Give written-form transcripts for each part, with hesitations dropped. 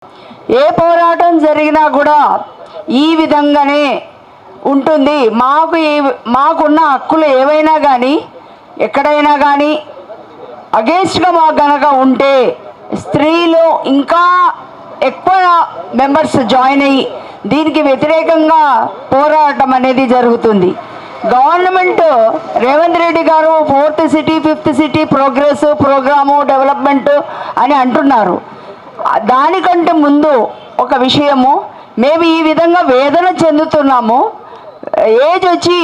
ఏ పోరాటం జరిగినా కూడా ఈ విధంగానే ఉంటుంది. మాకున్న హక్కులు ఏవైనా కానీ ఎక్కడైనా కానీ అగేన్స్ట్గా మాకు గనక ఉంటే స్త్రీలు ఇంకా ఎక్కువ మెంబర్స్ జాయిన్ అయ్యి దీనికి వ్యతిరేకంగా పోరాటం అనేది జరుగుతుంది. గవర్నమెంట్ రేవంత్ రెడ్డి గారు 4th city 5th city programme development అని అంటున్నారు. దానికంటే ముందు ఒక విషయము, మేము ఈ విధంగా వేదన చెందుతున్నాము. ఏజ్ వచ్చి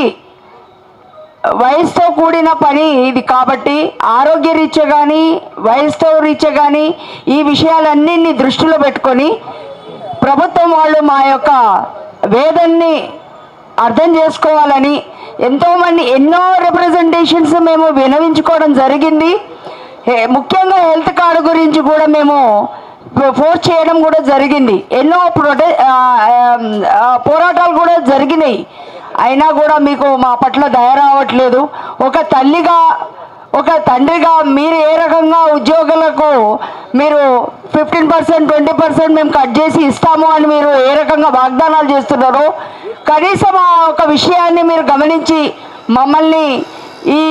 వయసుతో కూడిన పని ఇది కాబట్టి ఆరోగ్య రీత్యా కానీ వయసుతో రీత్యా కానీ ఈ విషయాలన్నింటినీ దృష్టిలో పెట్టుకొని ప్రభుత్వం వాళ్ళు మా యొక్క వేదనని అర్థం చేసుకోవాలని ఎంతోమంది ఎన్నో రిప్రజెంటేషన్స్ మేము వినవించుకోవడం జరిగింది. ముఖ్యంగా హెల్త్ కార్డు గురించి కూడా మేము ఫోర్స్ చేయడం కూడా జరిగింది. ఎన్నో పోరాటాలు కూడా జరిగినాయి. అయినా కూడా మీకు మా పట్ల దయ రావట్లేదు. ఒక తల్లిగా ఒక తండ్రిగా మీరు ఏ రకంగా ఉద్యోగులకు మీరు 15% 20% మేము కట్ చేసి ఇస్తాము అని మీరు ఏ రకంగా వాగ్దానాలు చేస్తున్నారో కనీసం ఆ ఒక విషయాన్ని మీరు గమనించి మమ్మల్ని ఈ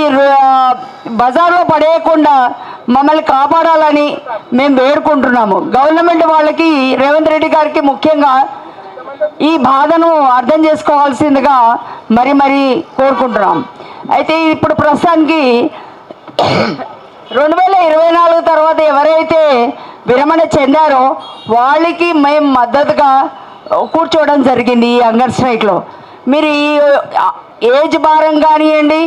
బజార్లో పడేయకుండా మమ్మల్ని కాపాడాలని మేము వేడుకుంటున్నాము. గవర్నమెంట్ వాళ్ళకి రేవంత్ రెడ్డి గారికి ముఖ్యంగా ఈ బాధను అర్థం చేసుకోవాల్సిందిగా మరి కోరుకుంటున్నాం. అయితే ఇప్పుడు ప్రస్తుతానికి 2024 తర్వాత ఎవరైతే విరమణ చెందారో వాళ్ళకి మేము మద్దతుగా కూర్చోవడం జరిగింది ఈ హంగర్ స్ట్రైక్లో. మీరు ఈ ఏజ్ భారం కానివ్వండి,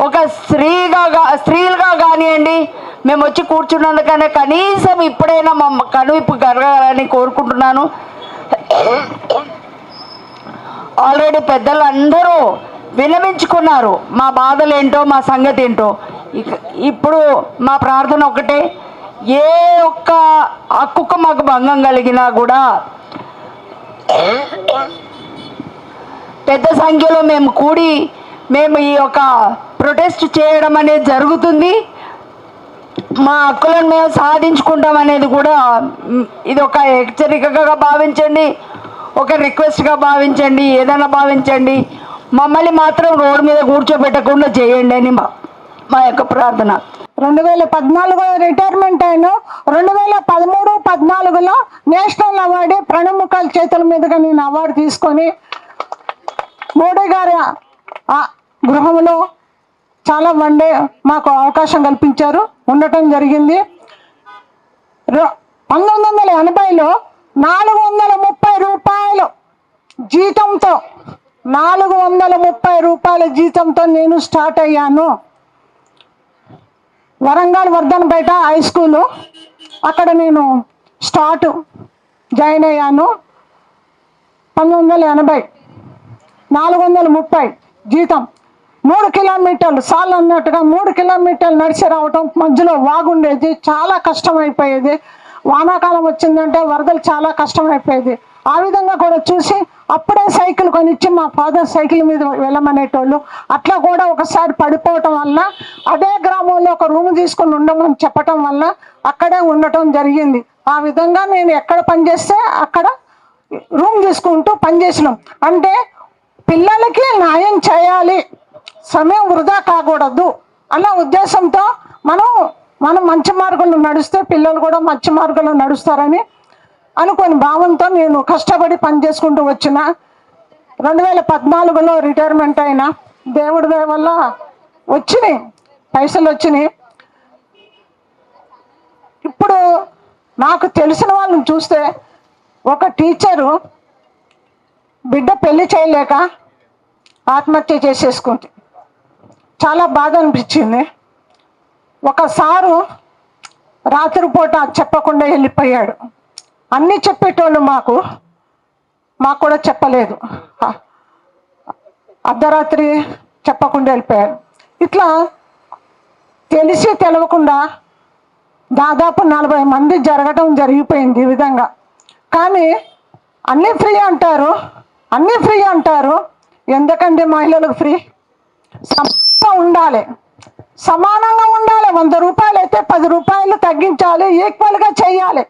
ఒక స్త్రీలుగా కానివ్వండి, మేము వచ్చి కూర్చున్నందుకనే కనీసం ఇప్పుడైనా మా కనువిప్పు కలగాలని కోరుకుంటున్నాను. ఆల్రెడీ పెద్దలు అందరూ వినవించుకున్నారు మా బాధలేంటో మా సంగతి ఏంటో. ఇప్పుడు మా ప్రార్థన ఒకటే, ఏ ఒక్క హక్కుకు మాకు భంగం కలిగినా కూడా పెద్ద సంఖ్యలో మేము కూడి మేము ఈ యొక్క ప్రొటెస్ట్ చేయడం అనేది జరుగుతుంది. మా హక్కులను మేము సాధించుకుంటాం అనేది కూడా ఇది ఒక హెచ్చరికగా భావించండి, ఒక రిక్వెస్ట్గా భావించండి, ఏదైనా భావించండి. మమ్మల్ని మాత్రం రోడ్డు మీద కూర్చోబెట్టకుండా చేయండి అని మా యొక్క ప్రార్థన. 2014 రిటైర్మెంట్ అయిన 2013-14లో నేషనల్ అవార్డు ప్రణబ్ ముఖర్జీ చేతుల మీదుగా నేను అవార్డు తీసుకొని మోడీ గారి గృహంలో చాలా వన్డే మాకు అవకాశం కల్పించారు, ఉండటం జరిగింది. 1980లో 430 రూపాయలు జీతంతో 430 రూపాయల జీతంతో నేను స్టార్ట్ అయ్యాను. వరంగల్ వర్ధన్పేట హై స్కూలు, అక్కడ నేను జాయిన్ అయ్యాను. 1980 430 జీతం. 3 కిలోమీటర్లు సార్లు అన్నట్టుగా 3 కిలోమీటర్లు నడిచి రావటం, మధ్యలో వాగుండేది, చాలా కష్టమైపోయేది. వానాకాలం వచ్చిందంటే వరదలు చాలా కష్టమైపోయేది. ఆ విధంగా కూడా చూసి అప్పుడే సైకిల్ కొనిచ్చి మా ఫాదర్ సైకిల్ మీద వెళ్ళమనేటోళ్ళు. అట్లా కూడా ఒకసారి పడిపోవటం వల్ల అదే గ్రామంలో ఒక రూమ్ తీసుకొని ఉండమని చెప్పటం వల్ల అక్కడే ఉండటం జరిగింది. ఆ విధంగా నేను ఎక్కడ పనిచేస్తే అక్కడ రూమ్ తీసుకుంటూ పనిచేసినాం. అంటే పిల్లలకి న్యాయం చేయాలి, సమయం వృధా కాకూడదు అన్న ఉద్దేశంతో మనం మంచి మార్గంలో నడిస్తే పిల్లలు కూడా మంచి మార్గంలో నడుస్తారని అనుకోని భావంతో నేను కష్టపడి పని చేసుకుంటూ వచ్చిన. 2014లో రిటైర్మెంట్ అయినా దేవుడి దయ వల్ల వచ్చినాయి, పైసలు వచ్చినాయి. ఇప్పుడు నాకు తెలిసిన వాళ్ళని చూస్తే ఒక టీచరు బిడ్డ పెళ్లి చేయలేక ఆత్మహత్య చేసేసుకుంది. చాలా బాధ అనిపించింది. ఒక సారు రాత్రిపూట చెప్పకుండా వెళ్ళిపోయాడు. అన్నీ చెప్పేటోళ్ళు మాకు కూడా చెప్పలేదు, అర్ధరాత్రి చెప్పకుండా వెళ్ళిపోయాడు. ఇట్లా తెలిసి తెలవకుండా దాదాపు 40 మంది జరిగిపోయింది ఈ విధంగా. కానీ అన్నీ ఫ్రీ అంటారు. ఎందుకంటే మహిళలకు ఫ్రీ? సమానంగా ఉండాలి. 100 రూపాయలు అయితే 10 రూపాయలు తగ్గించాలి, ఈక్వల్గా చేయాలి.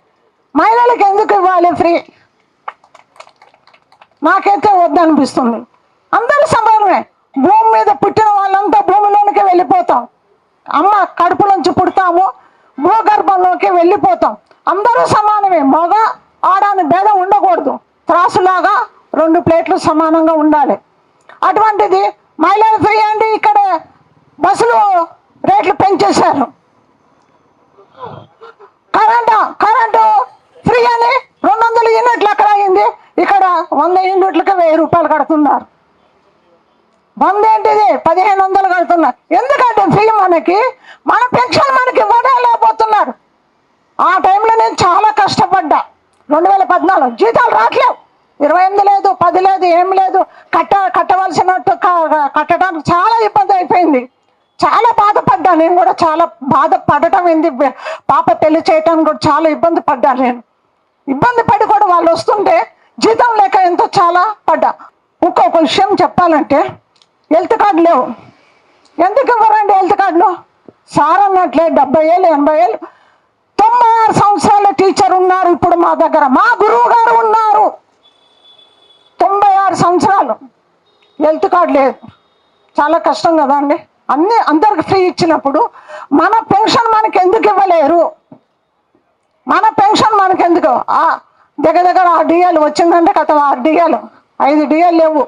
మహిళలకు ఎందుకు ఇవ్వాలి ఫ్రీ? నాకైతే వద్దనిపిస్తుంది. అందరూ సమానమే. భూమి మీద పుట్టిన వాళ్ళంతా భూమిలోనికి వెళ్ళిపోతాం. అమ్మ కడుపులోంచి పుడతాము, భూగర్భంలోకి వెళ్ళిపోతాం. అందరూ సమానమే. మగ ఆడని భేదం ఉండకూడదు. త్రాసులాగా 2 ప్లేట్లు సమానంగా ఉండాలి. అటువంటిది మహిళలు ఫ్రీ అండి. ఇక్కడ బస్సులు రేట్లు పెంచేశారు. కరెంటు ఫ్రీ అని 200 యూనిట్లు ఎక్కడ అయింది? ఇక్కడ 100 యూనిట్లకి 1000 రూపాయలు కడుతున్నారు. 100 ఏంటిది 1500 కడుతున్నారు. ఎందుకంటే ఫ్రీ మనకి, మన పెన్షన్ మనకి ఇవ్వలేకపోతున్నారు. ఆ టైంలో నేను చాలా కష్టపడ్డా. 2014 జీతాలు రావట్లేవు, 28 లేదు, 10 లేదు, ఏం లేదు. కట్టవలసినట్టు కట్టడానికి చాలా ఇబ్బంది అయిపోయింది. చాలా బాధపడ్డా. నేను కూడా చాలా బాధపడటం ఏంది, పాప పెళ్లి చేయటానికి కూడా చాలా ఇబ్బంది పడ్డా. నేను ఇబ్బంది పడి కూడా వాళ్ళు వస్తుంటే జీతం లేక ఎంతో చాలా పడ్డా. ఇంకొక విషయం చెప్పాలంటే, హెల్త్ కార్డు లేవు. ఎందుకు ఇవ్వరండి హెల్త్ కార్డులు? సార్ అన్నట్లే 70 ఏళ్ళు 80 ఏళ్ళు 96 సంవత్సరాల టీచర్ ఉన్నారు ఇప్పుడు మా దగ్గర. మా గురువు గారు ఉన్నారు 96 సంవత్సరాలు, హెల్త్ కార్డు లేదు. చాలా కష్టం కదా అండి. అందరికి ఫ్రీ ఇచ్చినప్పుడు మన పెన్షన్ మనకి ఎందుకు ఇవ్వలేరు? మన పెన్షన్ మనకి ఎందుకు? దగ్గర 6 డిఏలు వచ్చిందంటే కదా, 6 డిఏలు 5 డిఏలు లేవు.